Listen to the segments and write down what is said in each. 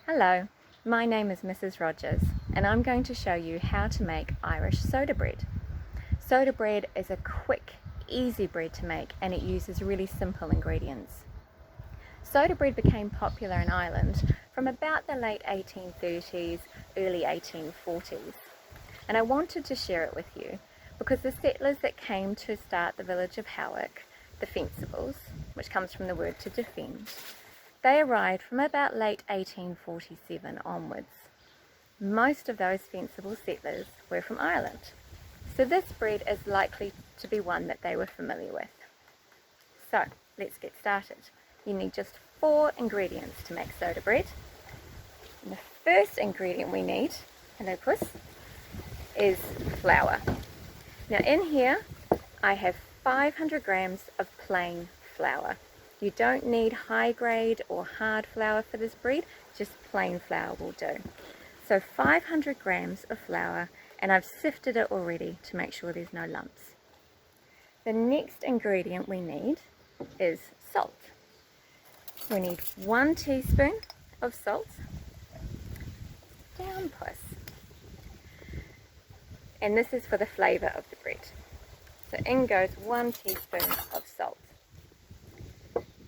Hello, my name is Mrs. Rogers and I'm going to show you how to make Irish soda bread. Soda bread is a quick, easy bread to make and it uses really simple ingredients. Soda bread became popular in Ireland from about the late 1830s, early 1840s. And I wanted to share it with you because the settlers that came to start the village of Howick, the Fencibles, which comes from the word to defend, they arrived from about late 1847 onwards. Most of those Fencible settlers were from Ireland, so this bread is likely to be one that they were familiar with. So let's get started. You need just 4 ingredients to make soda bread. And the first ingredient we need, hello puss, is flour. Now in here I have 500 grams of plain flour. You don't need high grade or hard flour for this bread, just plain flour will do. So 500 grams of flour, and I've sifted it already to make sure there's no lumps. The next ingredient we need is salt. We need 1 teaspoon of salt. Down puss. And this is for the flavour of the bread. So in goes 1 teaspoon of salt.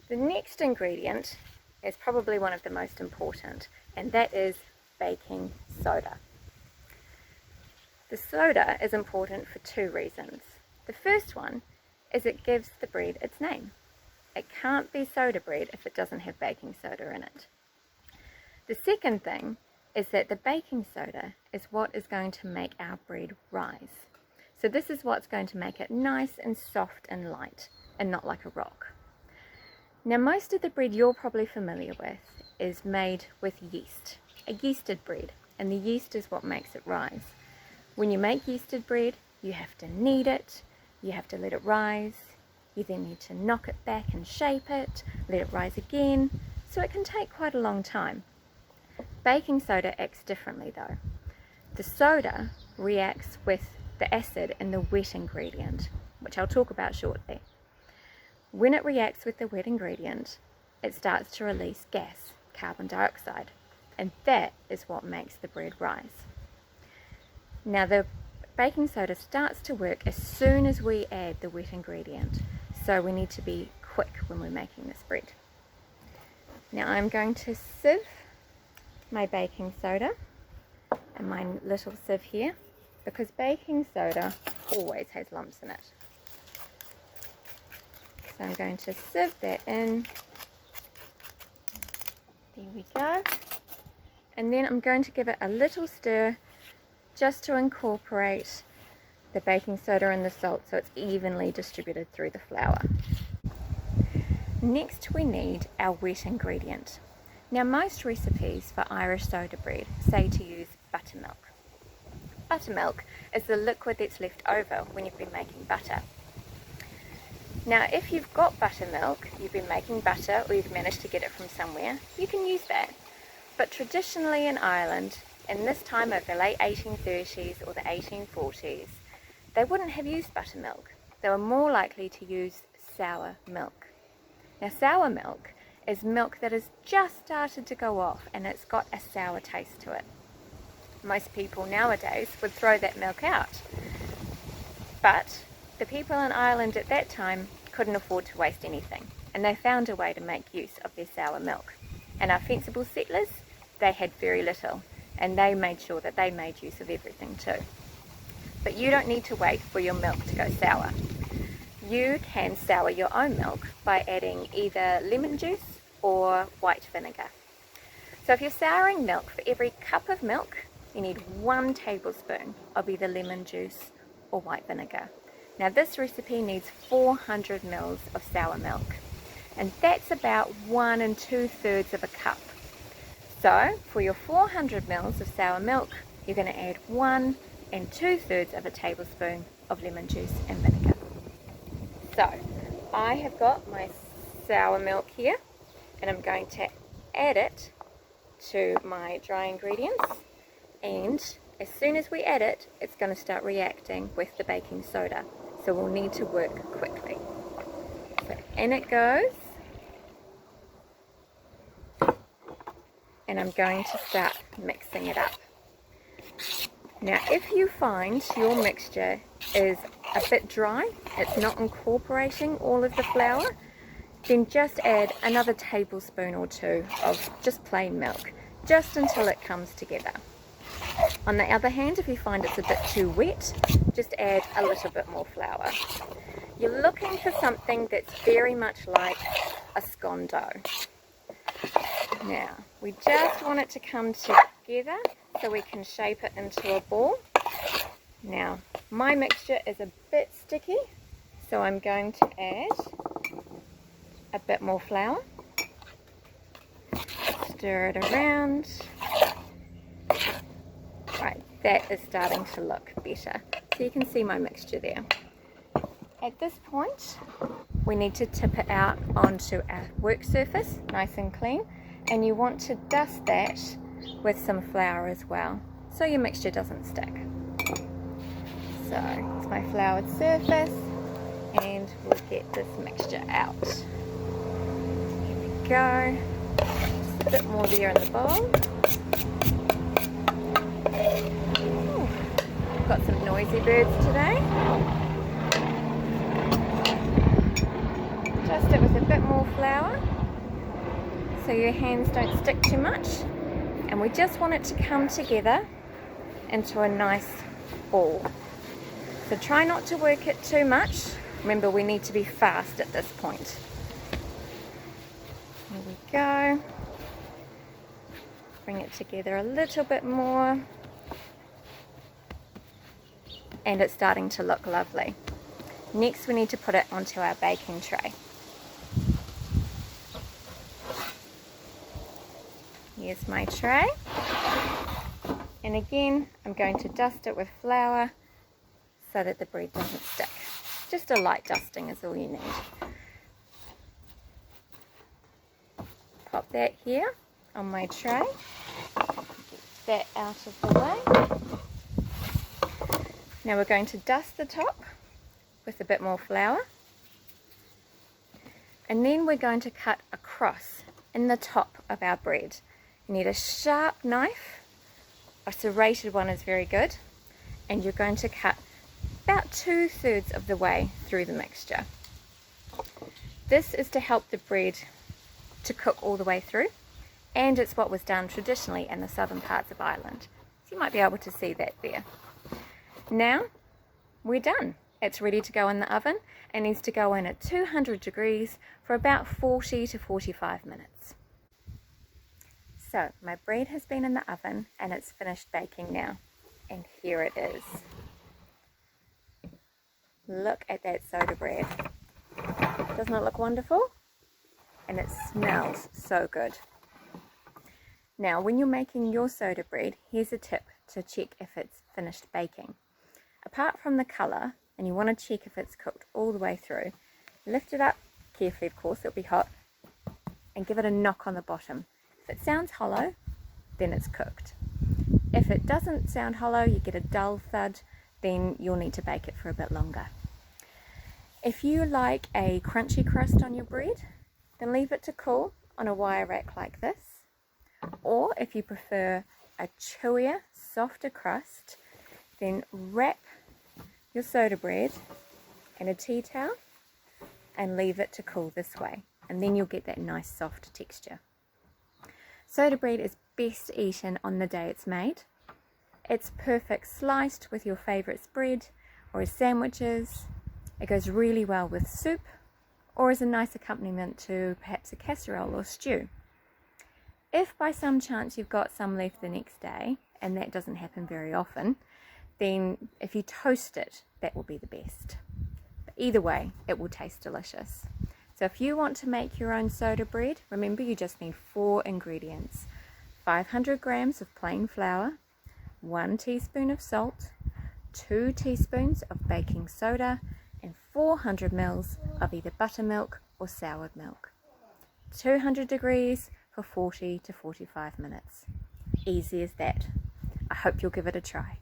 The next ingredient is probably one of the most important, and that is baking soda. The soda is important for 2 reasons. The first one is it gives the bread its name. It can't be soda bread if it doesn't have baking soda in it. The second thing is that the baking soda is what is going to make our bread rise. So this is what's going to make it nice and soft and light and not like a rock. Now most of the bread you're probably familiar with is made with yeast, a yeasted bread, and the yeast is what makes it rise. When you make yeasted bread, you have to knead it, you have to let it rise, you then need to knock it back and shape it, let it rise again, so it can take quite a long time. Baking soda acts differently though. The soda reacts with the acid in the wet ingredient, which I'll talk about shortly. When it reacts with the wet ingredient, it starts to release gas, carbon dioxide, and that is what makes the bread rise. Now the baking soda starts to work as soon as we add the wet ingredient, so we need to be quick when we're making this bread. Now I'm going to sieve my baking soda and my little sieve here, because baking soda always has lumps in it. So I'm going to sieve that in. There we go. And then I'm going to give it a little stir just to incorporate the baking soda and the salt so it's evenly distributed through the flour. Next we need our wet ingredient. Now most recipes for Irish soda bread say to use buttermilk. Buttermilk is the liquid that's left over when you've been making butter. Now if you've got buttermilk, you've been making butter or you've managed to get it from somewhere, you can use that. But traditionally in Ireland, in this time of the late 1830s or the 1840s, they wouldn't have used buttermilk. They were more likely to use sour milk. Now sour milk is milk that has just started to go off and it's got a sour taste to it. Most people nowadays would throw that milk out. But the people in Ireland at that time couldn't afford to waste anything, and they found a way to make use of their sour milk. And our Fencible settlers, they had very little, and they made sure that they made use of everything too. But you don't need to wait for your milk to go sour. You can sour your own milk by adding either lemon juice or white vinegar. So if you're souring milk, for every cup of milk, you need 1 tablespoon of either lemon juice or white vinegar. Now this recipe needs 400 mils of sour milk, and that's about 1 2/3 of a cup. So for your 400 mils of sour milk, you're going to add 1 2/3 of a tablespoon of lemon juice and vinegar. So I have got my sour milk here, and I'm going to add it to my dry ingredients, and as soon as we add it, it's going to start reacting with the baking soda. So we'll need to work quickly. So in it goes. and I'm going to start mixing it up. Now if you find your mixture is a bit dry, it's not incorporating all of the flour, then just add another tablespoon or two of just plain milk, just until it comes together. On the other hand, if you find it's a bit too wet, just add a little bit more flour. You're looking for something that's very much like a scone dough. Now, we just want it to come together so we can shape it into a ball. Now, my mixture is a bit sticky, so I'm going to add a bit more flour. Stir it around. Right, that is starting to look better. So you can see my mixture there. At this point, we need to tip it out onto our work surface, nice and clean, and you want to dust that with some flour as well, so your mixture doesn't stick. So it's my floured surface, and we'll get this mixture out. Here we go. Just a bit more there in the bowl. Ooh, got some noisy birds today. Dust it with a bit more flour so your hands don't stick too much, and we just want it to come together into a nice ball. So try not to work it too much. Remember, we need to be fast at this point. Here we go. Bring it together a little bit more, and it's starting to look lovely. Next, we need to put it onto our baking tray. Here's my tray, and again I'm going to dust it with flour so that the bread doesn't stick. Just a light dusting is all you need. Pop that here on my tray, get that out of the way. Now we're going to dust the top with a bit more flour, and then we're going to cut across in the top of our bread. You need a sharp knife, a serrated one is very good, and you're going to cut about 2/3 of the way through the mixture. This is to help the bread to cook all the way through, and it's what was done traditionally in the southern parts of Ireland. So you might be able to see that there. Now we're done. It's ready to go in the oven and needs to go in at 200 degrees for about 40 to 45 minutes. So my bread has been in the oven and it's finished baking now, and here it is. Look at that soda bread. Doesn't it look wonderful? And it smells so good. Now when you're making your soda bread, here's a tip to check if it's finished baking. Apart from the colour, and you want to check if it's cooked all the way through, lift it up carefully, of course, it'll be hot, and give it a knock on the bottom. If it sounds hollow, then it's cooked. If it doesn't sound hollow, you get a dull thud, then you'll need to bake it for a bit longer. If you like a crunchy crust on your bread, then leave it to cool on a wire rack like this. Or if you prefer a chewier, softer crust, then wrap your soda bread in a tea towel and leave it to cool this way, and then you'll get that nice soft texture. Soda bread is best eaten on the day it's made. It's perfect sliced with your favourite spread or as sandwiches. It goes really well with soup or as a nice accompaniment to perhaps a casserole or stew. If by some chance you've got some left the next day, and that doesn't happen very often, then if you toast it, that will be the best. But either way, it will taste delicious. So if you want to make your own soda bread, remember you just need 4 ingredients. 500 grams of plain flour, 1 teaspoon of salt, 2 teaspoons of baking soda, and 400 ml of either buttermilk or soured milk. 200 degrees for 40 to 45 minutes. Easy as that. I hope you'll give it a try.